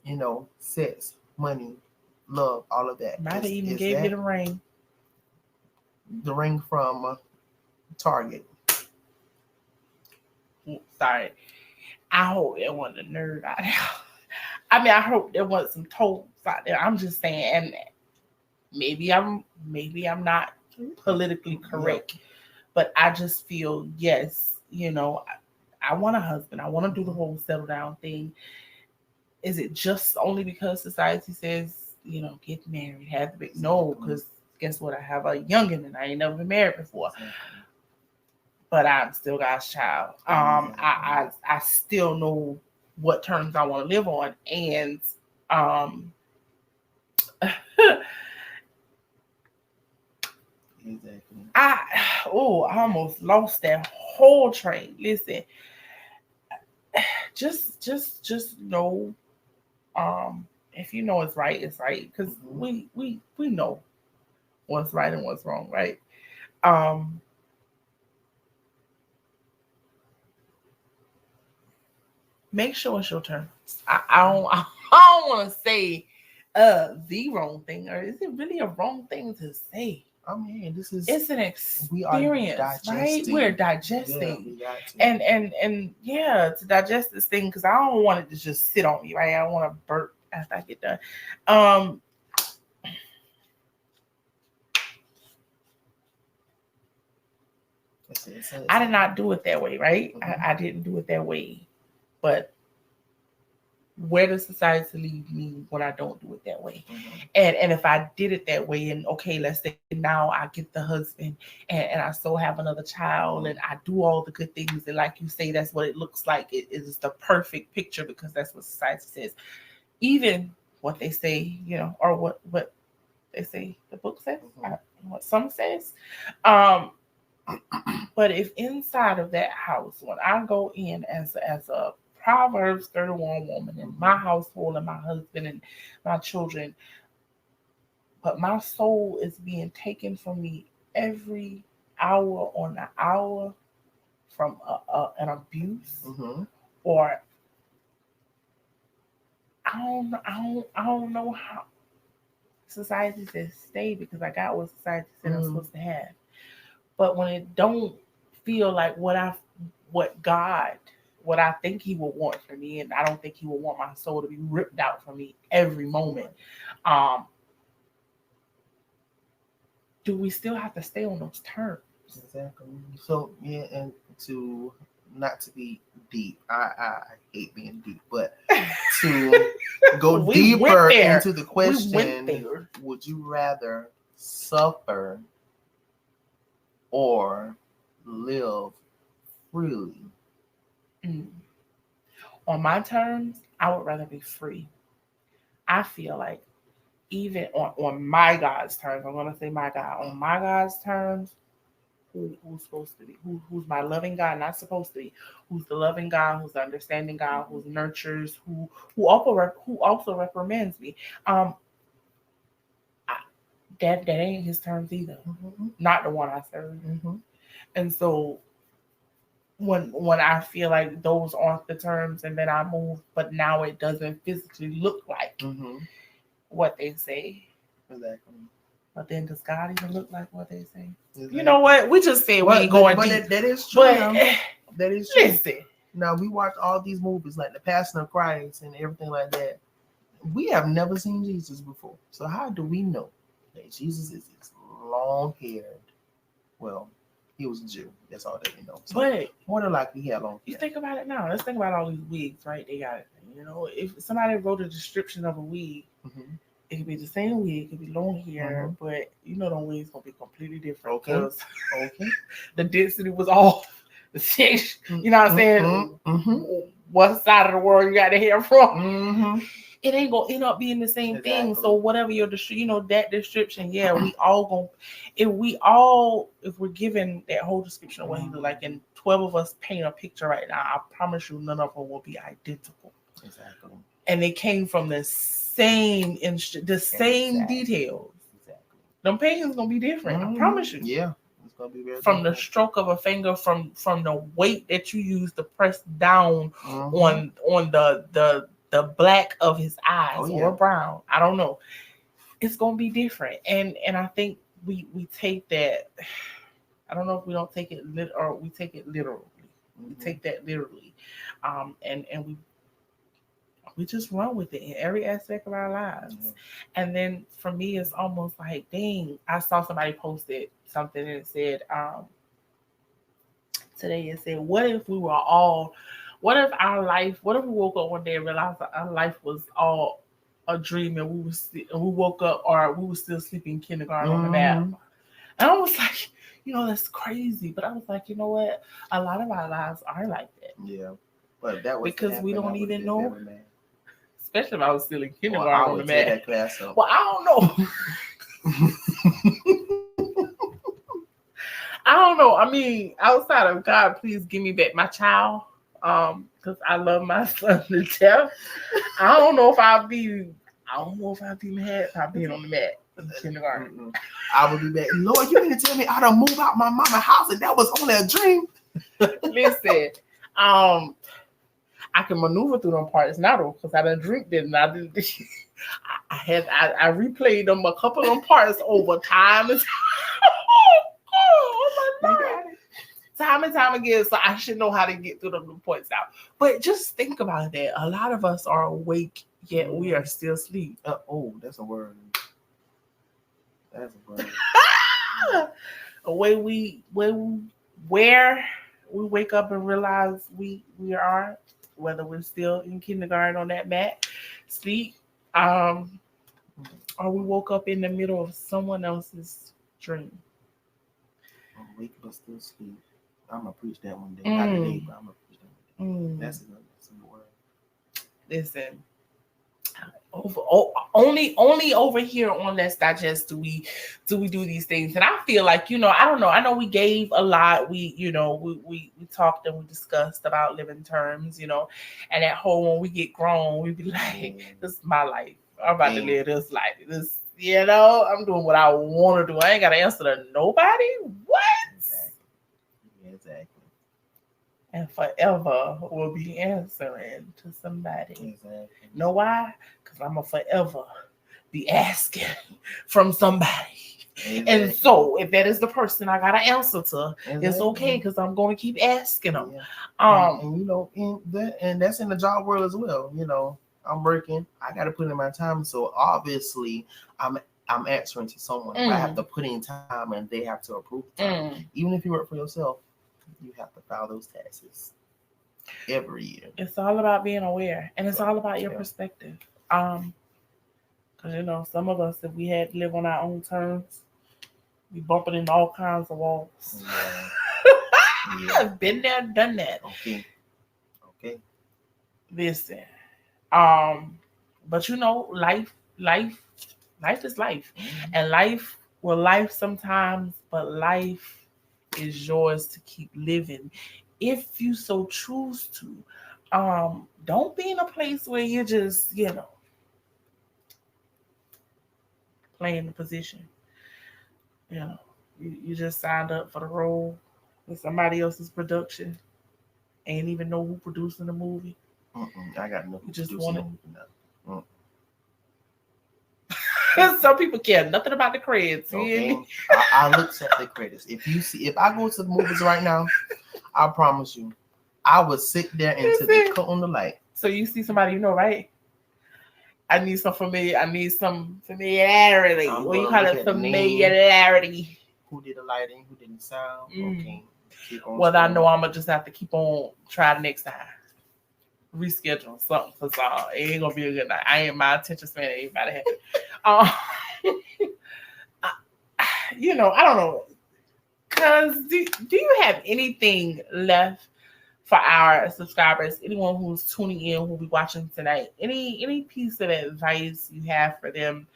You know, sex, money, love, all of that. Might have even gave you the ring. The ring from Target. Sorry. I hope there wasn't a nerd out there. I mean, I hope there wasn't some toads out there. I'm just saying, and maybe I'm not politically correct, but I just feel, yes, you know, I want a husband. I want to do the whole settle down thing. Is it just only because society says, you know, get married, have the baby? No, because guess what? I have a youngin' and I ain't never been married before. But I'm still God's child. I still know what terms I want to live on, and exactly. I almost lost that whole train. Listen, just know, if you know it's right, because we know what's right and what's wrong, right? Make sure it's your turn. I don't want to say the wrong thing, or is it really a wrong thing to say? I mean, it's an experience, right? We're digesting, and yeah, to digest this thing because I don't want it to just sit on me, right? I don't want to burp after I get done. I did not do it that way, right? I didn't do it that way, but where does society leave me when I don't do it that way? And if I did it that way, and okay, let's say now I get the husband and I still have another child and I do all the good things, and like you say, that's what it looks like. It is the perfect picture because that's what society says. Even what they say, you know, or what they say the book says, what some says. But if inside of that house, when I go in as a Proverbs 31 woman in my household and my husband and my children, but my soul is being taken from me every hour on the hour from an abuse, or I don't know how society says stay because I got what society said I'm supposed to have. But when it don't feel like what I think he would want for me, and I don't think he would want my soul to be ripped out from me every moment. Do we still have to stay on those terms? Exactly. So yeah, and to not to be deep, I hate being deep, but to go deeper into the question, would you rather suffer or live freely? On my terms, I would rather be free. I feel like even on my God's terms, I'm going to say my God, on my God's terms, who's supposed to be? Who's my loving God? Not supposed to be. Who's the loving God? Who's the understanding God? Who nurtures? Who also reprimands me? That ain't his terms either. Not the one I serve. And so when I feel like those aren't the terms and then I move, but now it doesn't physically look like what they say. Exactly. But then does God even look like what they say? Exactly. You know what? We just said we ain't going deep. That is true. But that is true. Listen. Now we watch all these movies like The Passion of Christ and everything like that. We have never seen Jesus before. So how do we know that Jesus is this long-haired? Well, he was a Jew. That's all that we know. So but more than likely he had long hair. You think about it now. Let's think about all these wigs, right? They got it. You know, if somebody wrote a description of a wig, it could be the same wig, it could be long hair, but you know the wig's gonna be completely different. Okay. The density was off. The section, you know what I'm saying? What side of the world you got the hair from? It ain't gonna end up being the same thing. So whatever your that description, yeah, we all gonna if we're given that whole description of what he look like, and 12 of us paint a picture right now, I promise you none of them will be identical. Exactly. And they came from the same details. Exactly. Them paintings gonna be different. I promise you. Yeah. It's gonna be very from different. The stroke of a finger, from the weight that you use to press down on the black of his eyes or brown. I don't know. It's gonna be different. And I think we take that. I don't know if we don't take it or we take it literally. We take that literally. And we just run with it in every aspect of our lives. And then for me it's almost like, dang, I saw somebody posted something and it said, today it said, what if we woke up one day and realized that our life was all a dream and we woke up or we were still sleeping in kindergarten on the map? And I was like, that's crazy. But I was like, you know what? A lot of our lives are like that. Yeah. But that was because we don't even know. Especially if I was still in kindergarten on the map. That class up. Well, I don't know. I don't know. I mean, outside of God, please give me back my child. Because I love my son to death. I don't know if I'll be mad if I've been on the mat in kindergarten. I will be back. Lord, you mean to tell me I done move out my mama's house and that was only a dream? Listen, I can maneuver through them parts now though, because I done drink them. I replayed them a couple of them parts over time and time. Oh my God. Time and time again, so I should know how to get through them points out. But just think about that. A lot of us are awake, yet we are still asleep. That's a word. That's a word. Where we wake up and realize we are, whether we're still in kindergarten on that mat, sleep, or we woke up in the middle of someone else's dream. Wake up, still sleep. I'm gonna preach that one day. Not today, but I'm gonna preach that one day. That's a good word. Listen, only over here on Let's Digest do we do these things, and I feel like I don't know. I know we gave a lot. We talked and we discussed about living terms, and at home when we get grown, we be like, "This is my life. I'm about to live this life. This, I'm doing what I want to do. I ain't gotta answer to nobody. What?" Exactly. And forever will be answering to somebody. Exactly. Know why? Because I'm going to forever be asking from somebody. Exactly. And so if that is the person I got to answer to, it's okay because I'm going to keep asking them. Yeah. And that's in the job world as well. I'm working. I got to put in my time. So obviously I'm answering to someone. I have to put in time and they have to approve time. Even if you work for yourself, you have to file those taxes every year. It's all about being aware, and it's all about your perspective. Because some of us, if we had to live on our own terms, we bumping into all kinds of walls. Yeah. I've been there, done that. Okay. Listen, but life is life, and life will life sometimes, but life is yours to keep living if you so choose to. Don't be in a place where you're just playing the position. You just signed up for the role with somebody else's production. Ain't even know who producing the movie. I got no. You just want it. No. Some people care nothing about the credits. Okay. I looked at the credits. If I go to the movies right now, I promise you, I would sit there until they cut on the light. So you see somebody you know, right? I need some familiarity. What you call it? Familiarity. Who did the lighting? Who did the sound? Okay. Well, I know I'm gonna just have to keep on trying next time. Reschedule something because it ain't gonna be a good night. I ain't my attention span. Everybody happy. I don't know. Cause do you have anything left for our subscribers? Anyone who's tuning in, who'll be watching tonight? Any piece of advice you have for them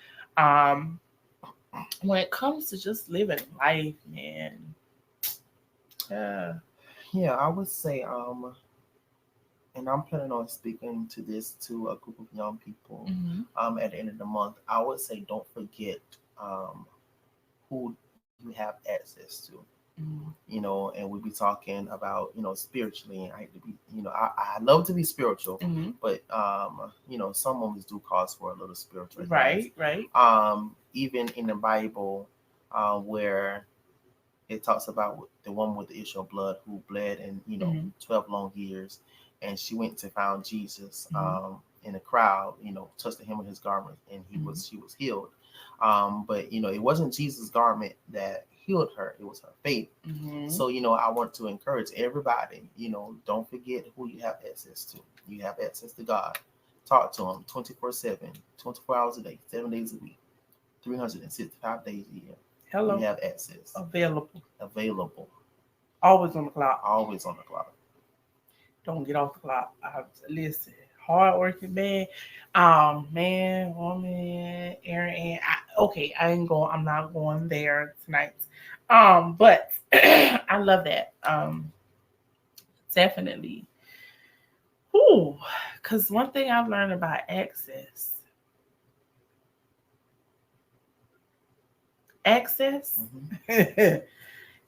when it comes to just living life, man? Yeah, I would say and I'm planning on speaking to this to a group of young people at the end of the month. I would say don't forget who you have access to. And we'll be talking about, spiritually. I hate to be, I love to be spiritual, but some moments do cause for a little spiritual advice. Right. Even in the Bible, where it talks about the woman with the issue of blood who bled in 12 long years, and she went to find Jesus in a crowd, touched the hem of his garment, and she was healed. But it wasn't Jesus' garment that healed her, it was her faith. So I want to encourage everybody, don't forget who you have access to. You have access to God. Talk to him 24/7, 24 hours a day, 7 days a week, 365 days a year. Hello. You have access. Available. Always on the clock. Don't get off the clock. Listen, hard-working man, woman, Aaron. I'm not going there tonight. But I love that. Definitely. Because one thing I've learned about access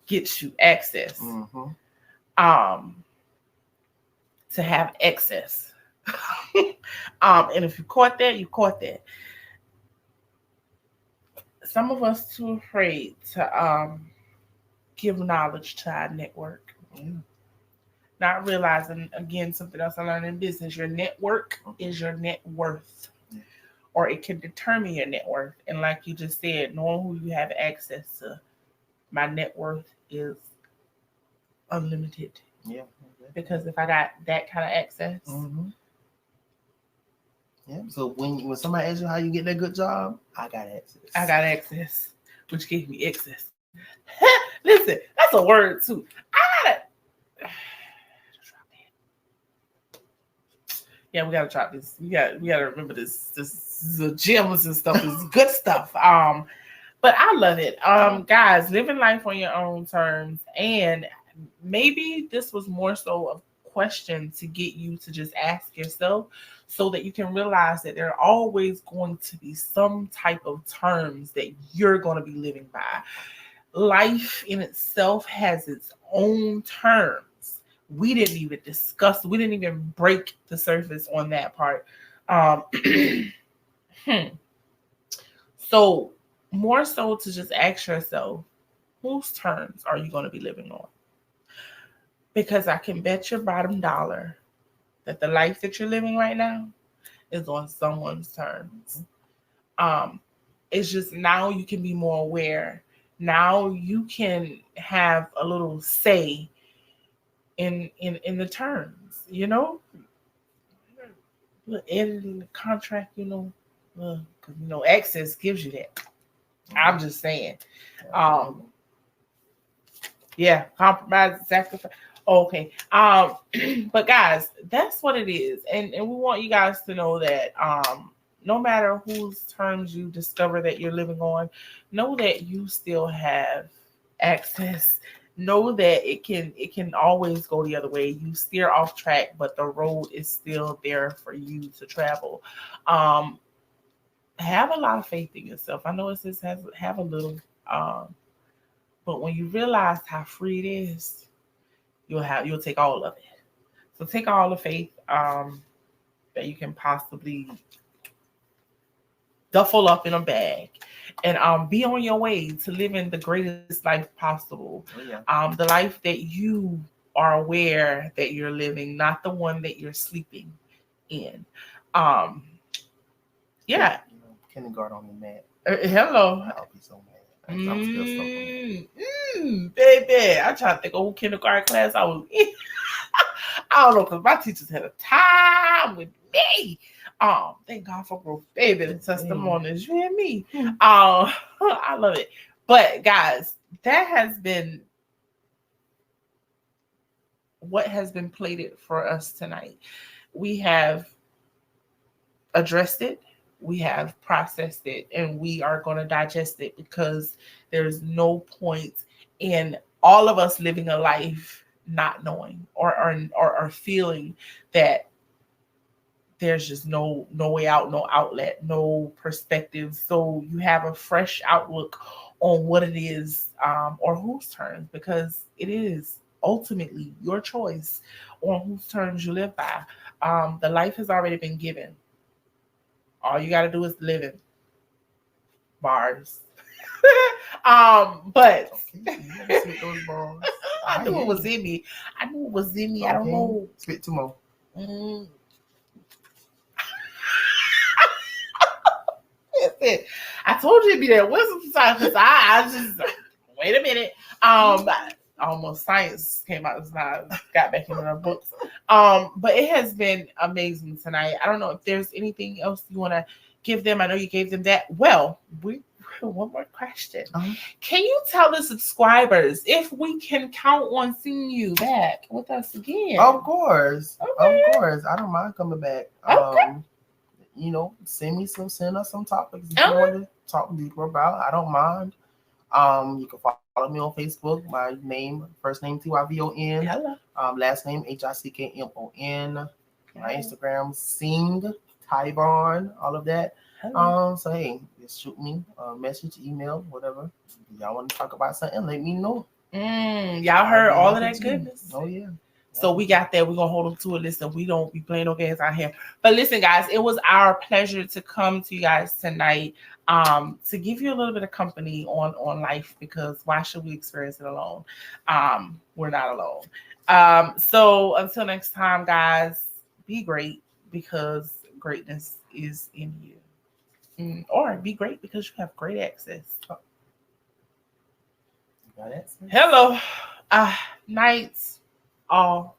gets you access. To have excess. And if you caught that, you caught that. Some of us too afraid to give knowledge to our network. Not realizing, again, something else I learned in business, your network is your net worth. Or it can determine your net worth. And like you just said, knowing who you have access to, my net worth is unlimited. Yeah. Because if I got that kind of access. Yeah. So when somebody asks you how you get that good job, I got access. Which gave me excess. Listen, that's a word too. Yeah, we gotta drop this. We gotta remember this. The gems and stuff is good stuff. But I love it. Guys, living life on your own terms, and maybe this was more so a question to get you to just ask yourself, so that you can realize that there are always going to be some type of terms that you're going to be living by. Life in itself has its own terms. We didn't even break the surface on that part. So more so to just ask yourself, whose terms are you going to be living on? Because I can bet your bottom dollar that the life that you're living right now is on someone's terms. It's just now you can be more aware. Now you can have a little say in the terms, editing the contract, because access gives you that. I'm just saying. Compromise, sacrifice. Okay. But guys, that's what it is. And we want you guys to know that no matter whose terms you discover that you're living on, know that you still have access. Know that it can always go the other way. You steer off track, but the road is still there for you to travel. Have a lot of faith in yourself. I know it says have a little, but when you realize how free it is, you'll take all of it. So take all the faith that you can possibly duffel up in a bag and be on your way to living the greatest life possible. Oh, yeah. The life that you are aware that you're living, not the one that you're sleeping in. Yeah. You know, kindergarten on the mat. Hello. I'll be so mad. I'm still stuck Baby, I try to think of who kindergarten class I was in. I don't know, because my teachers had a time with me. Thank God for growth, baby. The testimonies, you and me. I love it. But guys, that has been what has been plated for us tonight. We have addressed it, we have processed it, and we are going to digest it because there's no point in all of us living a life not knowing or feeling that there's just no way out, no outlet, no perspective. So you have a fresh outlook on what it is or whose terms, because it is ultimately your choice on whose terms you live by. The life has already been given. All you got to do is live it. Bars. But those bars. I knew it was in me. I don't know. Spit two more. That's it. I told you to be there wisdom time because I just wait a minute. Almost science came out this night. Got back into the books. But it has been amazing tonight. I don't know if there's anything else you want to give them. I know you gave them that. Well, one more question. Can you tell the subscribers if we can count on seeing you back with us again? Of course. Okay. Of course. I don't mind coming back. Okay. You know, send us some topics if you want to talk deeper about. I don't mind. You can follow me on Facebook. My name, first name Tyvon. Hello. Last name Hickmon. My Instagram Sing Tyvon. All of that. Hello. So hey, just shoot me a message, email, whatever. If y'all want to talk about something, let me know. Y'all heard all of that goodness. Oh yeah. So we got that. We're going to hold them to a list, and we don't be playing no games out here. But listen, guys, it was our pleasure to come to you guys tonight to give you a little bit of company on life, because why should we experience it alone? We're not alone. So until next time, guys, be great because greatness is in you. Or be great because you have great access. Hello. Nights all.